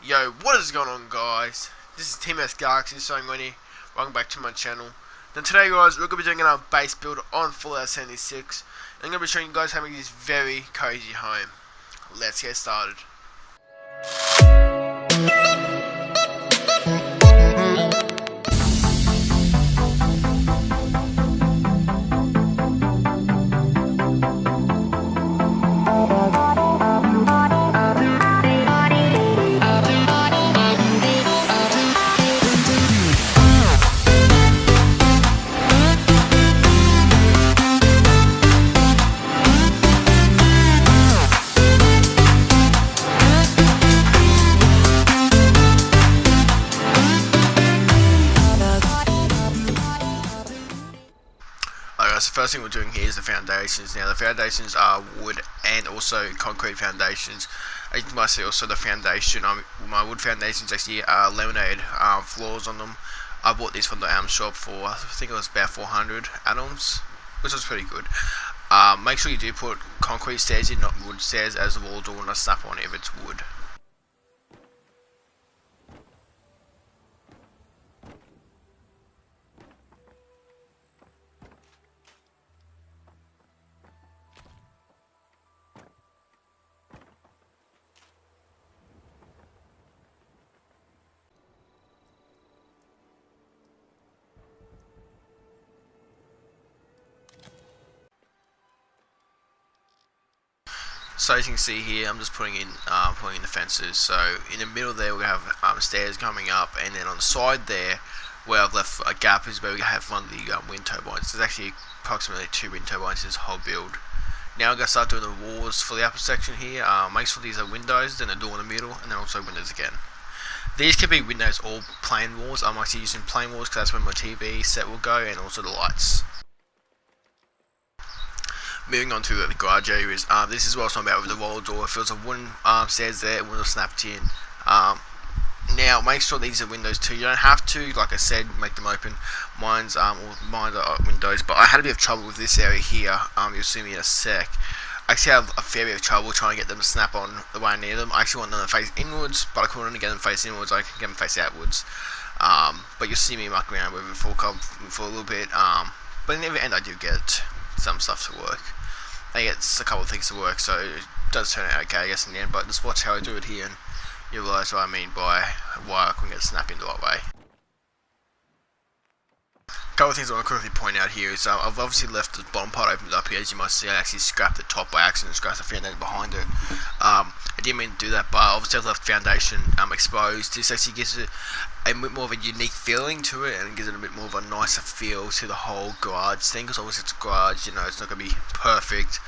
Yo, what is going on, guys? This is TMessGalaxy showing Winnie. Welcome back to my channel. Then today, guys, we're going to be doing another base build on Fallout 76. I'm going to be showing you guys how to make this very cozy home. Let's get started. So first thing we're doing here is the foundations. Now the foundations are wood and also concrete foundations. As you might see, also the foundation, my wood foundations actually are laminated floors on them. I bought these from the shop for, I think it was about 400 atoms, which was pretty good. Make sure you do put concrete stairs in, not wood stairs, as the walls will not snap on if it's wood. So as you can see here, I'm just putting in the fences. So in the middle there we have stairs coming up, and then on the side there where I've left a gap is where we have one of the wind turbines. There's actually approximately 2 wind turbines in this whole build. Now I'm going to start doing the walls for the upper section here. Make sure these are windows, then a door in the middle, and then also windows again. These can be windows or plain walls. I'm actually using plain walls because that's where my TV set will go, and also the lights. Moving on to the garage areas, this is what I was talking about with the roller door. If there's a wooden stairs there, it will snap in. Now make sure these are windows too. You don't have to, like I said, make them open. Mine are windows, but I had a bit of trouble with this area here. You'll see me in a sec. I actually have a fair bit of trouble trying to get them to snap on the way I need them. I actually want them to face inwards, but I couldn't get them to face inwards. I can get them to face outwards. But you'll see me mucking around with it for a little bit. But in the end, I do get some stuff to work. I get a couple of things to work, so it does turn out okay, I guess, in the end. But just watch how I do it here, and you realise what I mean by why I couldn't get snapped in the right way. A couple of things I want to quickly point out here is I've obviously left the bottom part opened up here. As you might see, I actually scrapped the top by accident, scrapped the foundation behind it. I didn't mean to do that, but obviously I've left the foundation exposed. This actually gives it a bit more of a unique feeling to it, and it gives it a bit more of a nicer feel to the whole garage thing, because obviously it's a garage, you know, it's not going to be perfect.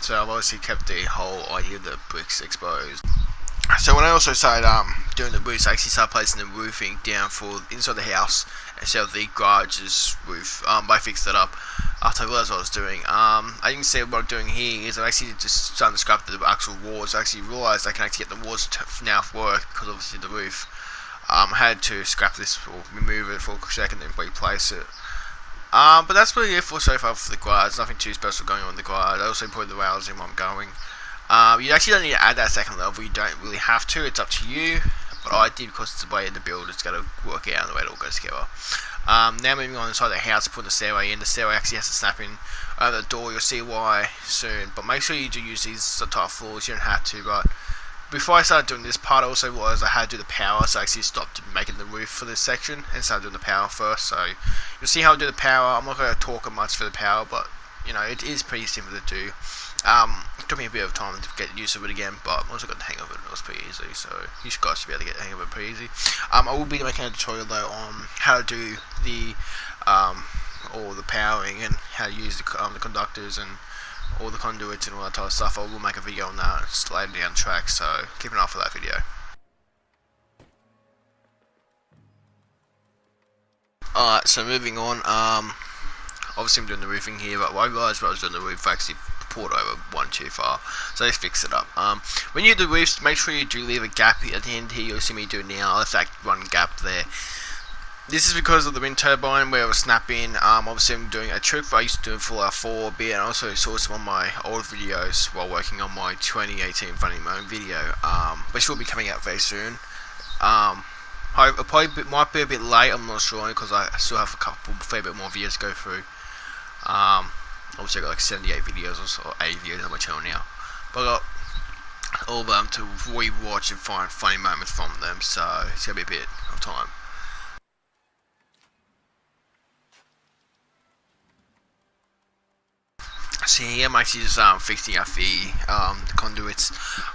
So I've obviously kept the whole idea of the bricks exposed. So when I also started doing the roofs, I actually started placing the roofing down for inside the house instead of the garage's roof. I fixed it up after I realised what I was doing. As you can see, what I'm doing here is I'm actually just starting to scrap the actual walls. I actually realised I can actually get the walls to now work, because obviously the roof. I had to scrap this or remove it for a second and then replace it. But that's really it so far for the garage. Nothing too special going on in the garage. I also put the rails in where I'm going. You actually don't need to add that second level. You don't really have to. It's up to you. But I did because it's the way the build is going to work out and the way it all goes together. Now moving on inside the house, put the stairway in. The stairway actually has to snap in over the door. You'll see why soon. But make sure you do use these type of floors. You don't have to, but before I started doing this part, also was I had to do the power, so I actually stopped making the roof for this section and started doing the power first. So you'll see how I do the power. I'm not going to talk much for the power, but you know, it is pretty simple to do. It took me a bit of time to get used to it again, but once I got the hang of it, it was pretty easy. So you guys should be able to get the hang of it pretty easy. I will be making a tutorial though on how to do the all the powering and how to use the conductors and all the conduits and all that type of stuff. I will make a video on that just later down the track, so keep an eye for that video. Alright, so moving on, obviously I'm doing the roofing here, but I realised when I was doing the roof I actually poured over one too far, so let's fix it up. When you do roofs, make sure you do leave a gap at the end here. You'll see me do it now. I left that one gap there. This is because of the wind turbine where it was snapping. Obviously I'm doing a trick I used to do for our 4-bit, and also saw some of my old videos while working on my 2018 funny moment video, which will be coming out very soon. It probably might be a bit late, I'm not sure, because I still have a fair bit more videos to go through. Obviously I got like 78 videos or so, 80 videos on my channel now, but I got all of them to re-watch and find funny moments from them, so it's gonna be a bit of time. So here I'm actually just fixing up the conduits.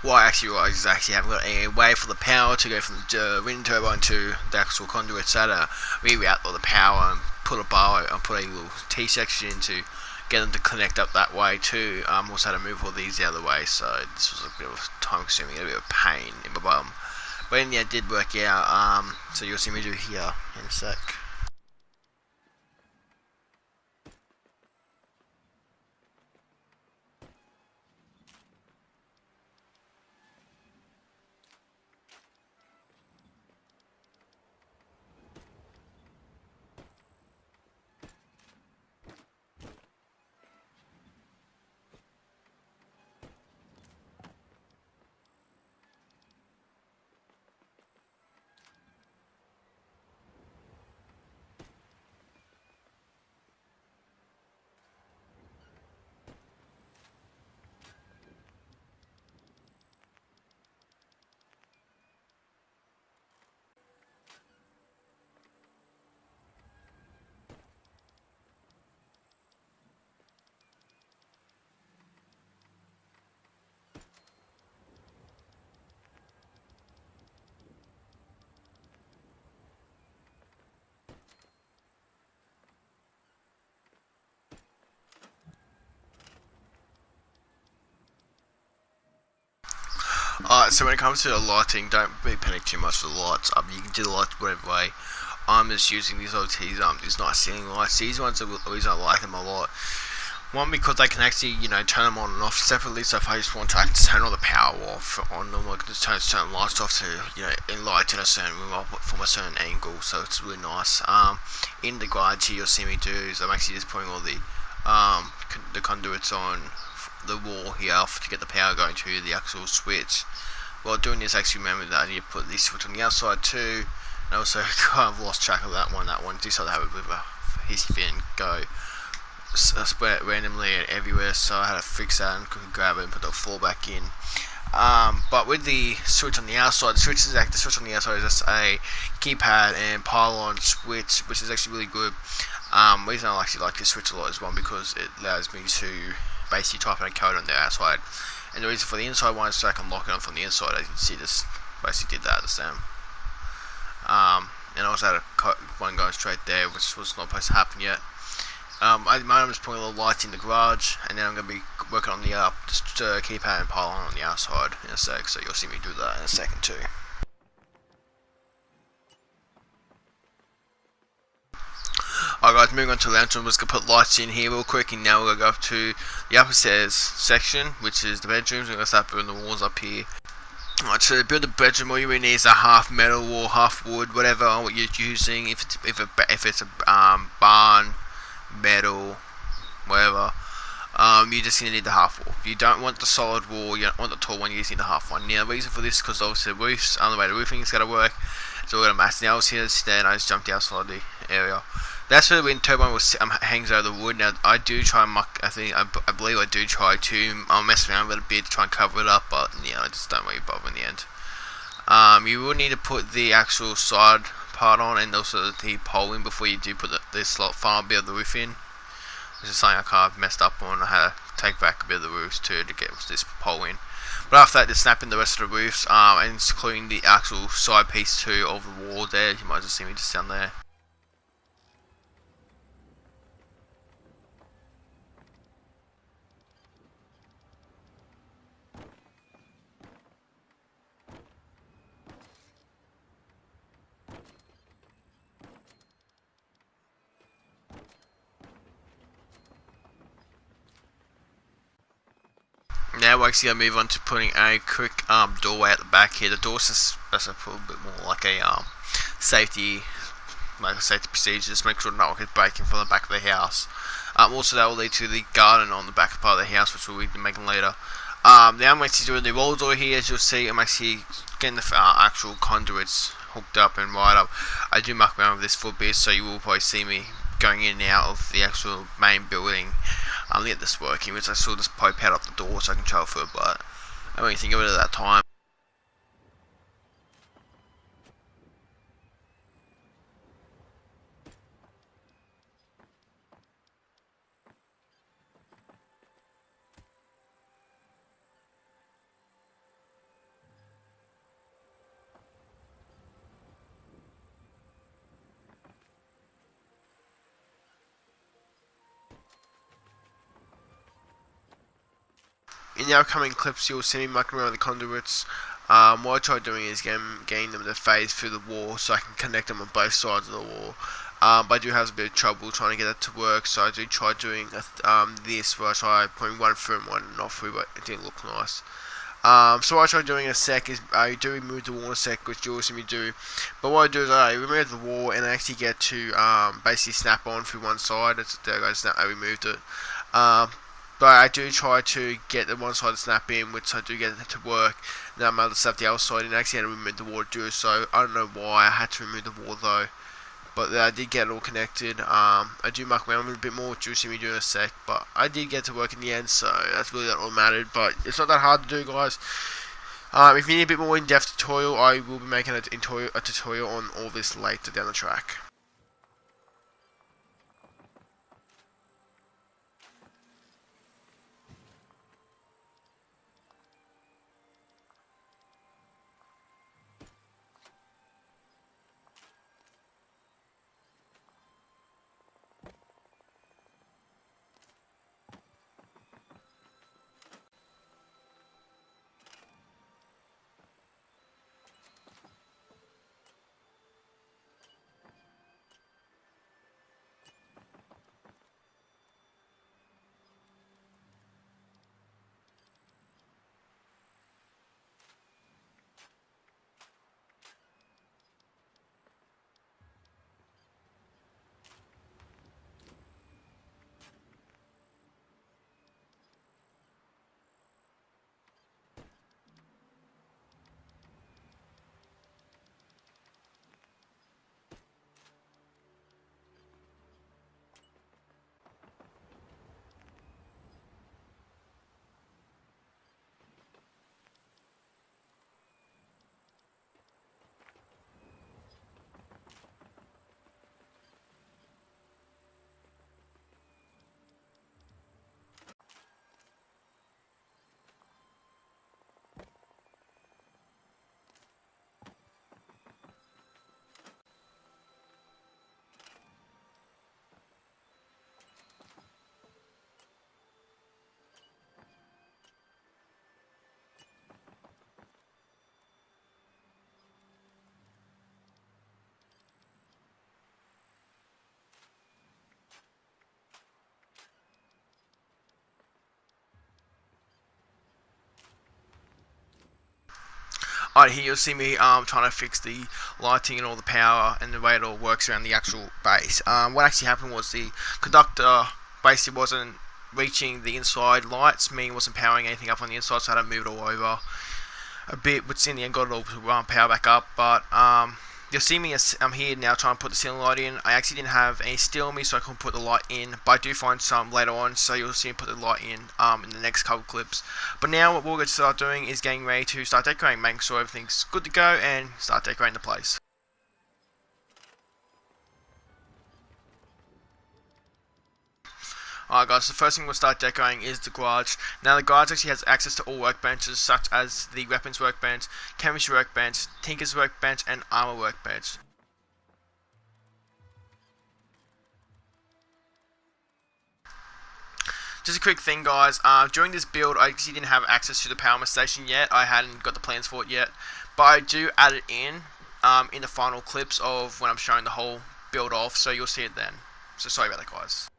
What I actually realized is I have got a way for the power to go from the wind turbine to the actual conduit, so to reroute all the power and put a little T section in to get them to connect up that way too. Also had to move all these the other way, so this was a bit of time consuming, a bit of pain in my bum. But in the end it did work out, so you'll see me do here in a sec. So when it comes to the lighting, don't be panic too much for the lights. You can do the lights whatever way. I'm just using these these nice ceiling lights. These ones are the reason I like them a lot. One, because I can actually, turn them on and off separately. So if I just want to, I can just turn all the power off on them. I can just turn certain lights off to, enlighten a certain room from a certain angle. So it's really nice. In the garage here, you'll see me do is I'm actually just putting all the conduits on the wall here to get the power going to the actual switch. While doing this, actually remember that I need to put this switch on the outside too. And also, kind of lost track of that one. That one decided to have a bit of a hissy fit and go spread it randomly everywhere, so I had to fix that and quickly grab it and put the floor back in. But with the switch on the outside, the switch on the outside is just a keypad and pylon switch, which is actually really good. The reason I actually like this switch a lot is one, because it allows me to basically type in a code on the outside, and the reason for the inside one is so I can lock it on from the inside. As you can see, this basically did that the same. And I also had one going straight there, which was not supposed to happen yet. At the moment I'm just putting a little light in the garage, and then I'm going to be working on the keypad and pylon on the outside in a sec, so you'll see me do that in a second too. Alright guys, moving on to the lantern, we're just going to put lights in here real quick, and now we're going to go up to the upstairs section, which is the bedrooms. We're going to start building the walls up here. Alright, so to build a bedroom, all you really need is a half metal wall, half wood, whatever what you're using. If it's a barn, metal, whatever, you're just going to need the half wall. You don't want the solid wall, you don't want the tall one, you just need the half one. Now the reason for this is because obviously the roofs, the way the roofing is going to work, it's all going to match. Now I was here today and I just jumped outside the area. That's where the wind turbine hangs over the wood. Now I do try and I believe I do try to mess around with it a bit to try and cover it up, but I just don't really bother in the end. You will need to put the actual side part on and also the pole in before you do put this final bit of the roof in. This is something I kind of messed up on. I had to take back a bit of the roofs too to get this pole in. But after that, just snapping the rest of the roofs, and including the actual side piece too of the wall there. You might just see me just down there. Now we're actually going to move on to putting a quick doorway at the back here. The door's just a little bit more like a safety like a safety procedure, just make sure no one is breaking from the back of the house. Also, that will lead to the garden on the back part of the house, which we'll be making later. Now I'm actually doing the roll door here. As you'll see, I'm actually getting the actual conduits hooked up and wired up. I do muck around with this for a bit, so you will probably see me going in and out of the actual main building to get this working, which I still just poke out up the door so I can travel through it, but I don't really think of it at that time. In the upcoming clips, you'll see me mucking around with the conduits. What I try doing is getting them to phase through the wall so I can connect them on both sides of the wall. But I do have a bit of trouble trying to get that to work, so I do try doing this where I try putting one through and one not through, but it didn't look nice. So what I try doing in a sec is I do remove the wall in a sec, which you'll see me do. But what I do is I remove the wall and I actually get to basically snap on through one side. There goes snap. I removed it. But I do try to get the one side to snap in, which I do get it to work. Now I'm able to snap the other side, and I actually had to remove the wall to do so. I don't know why I had to remove the wall though, but I did get it all connected. I do muck around with a bit more, which you'll see me do in a sec, but I did get to work in the end, so that's really all mattered. But it's not that hard to do, guys. If you need a bit more in-depth tutorial, I will be making a tutorial on all this later down the track. Alright, here you'll see me trying to fix the lighting and all the power and the way it all works around the actual base. What actually happened was the conductor basically wasn't reaching the inside lights, meaning it wasn't powering anything up on the inside, so I had to move it all over a bit, which in the end got it all to power back up. But you'll see me as I'm here now trying to put the ceiling light in. I actually didn't have any steel on me, so I couldn't put the light in, but I do find some later on, so you'll see me put the light in the next couple clips. But now what we're going to start doing is getting ready to start decorating, making sure everything's good to go, and start decorating the place. Alright guys, the first thing we'll start decorating is the garage. Now the garage actually has access to all workbenches, such as the weapons workbench, chemistry workbench, tinker's workbench, and armor workbench. Just a quick thing guys, during this build I actually didn't have access to the power station yet. I hadn't got the plans for it yet, but I do add it in the final clips of when I'm showing the whole build off, so you'll see it then. So sorry about that guys.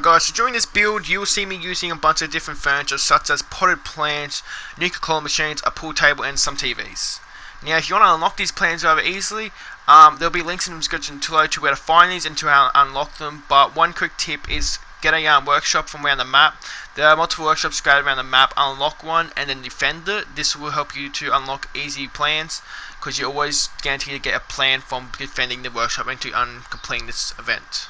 Guys, so during this build, you will see me using a bunch of different furniture, such as potted plants, nuclear coil machines, a pool table, and some TVs. Now, if you want to unlock these plans rather easily, there'll be links in the description below to where to find these and to how to unlock them. But one quick tip is get a workshop from around the map. There are multiple workshops scattered around the map. Unlock one and then defend it. This will help you to unlock easy plans, because you're always guaranteed to get a plan from defending the workshop and to completing this event.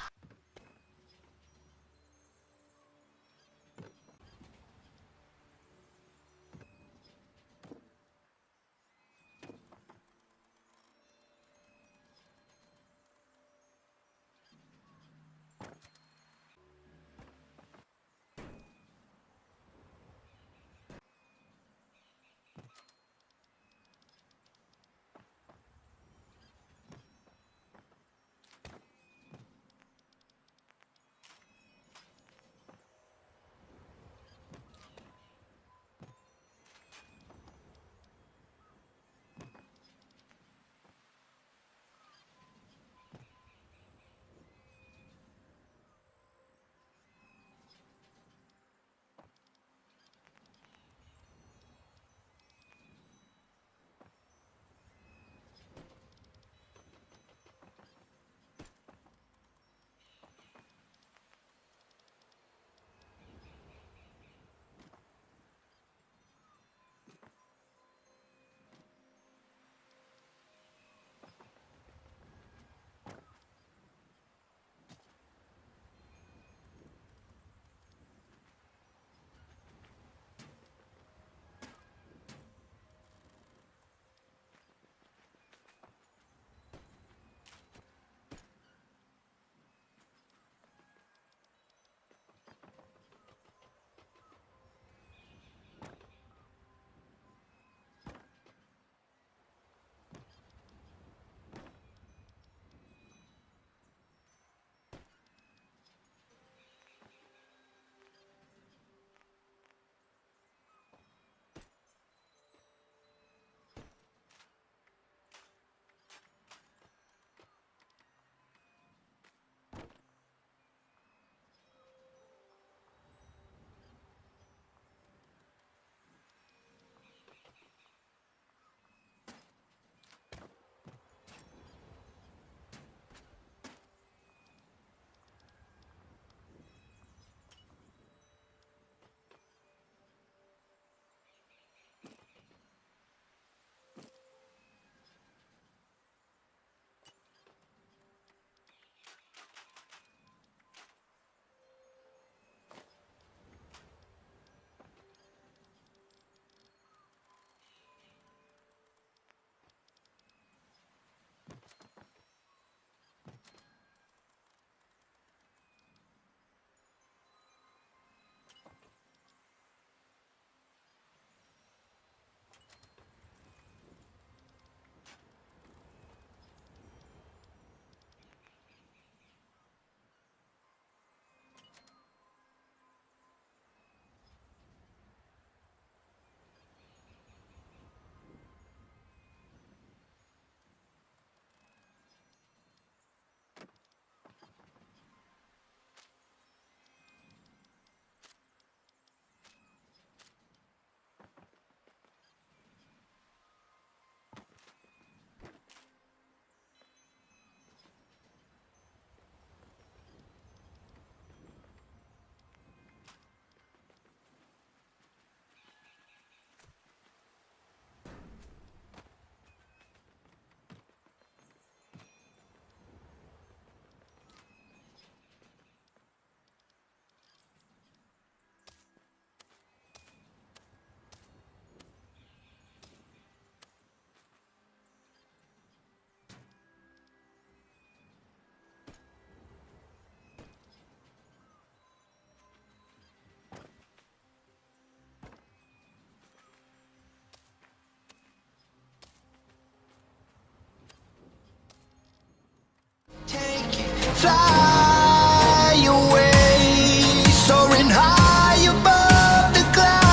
Fly away, soaring high above the clouds.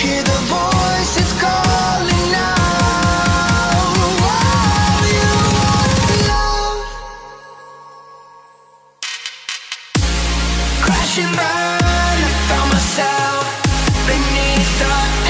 Hear the voices calling now. Oh, you want love. crashing burn. I found myself beneath the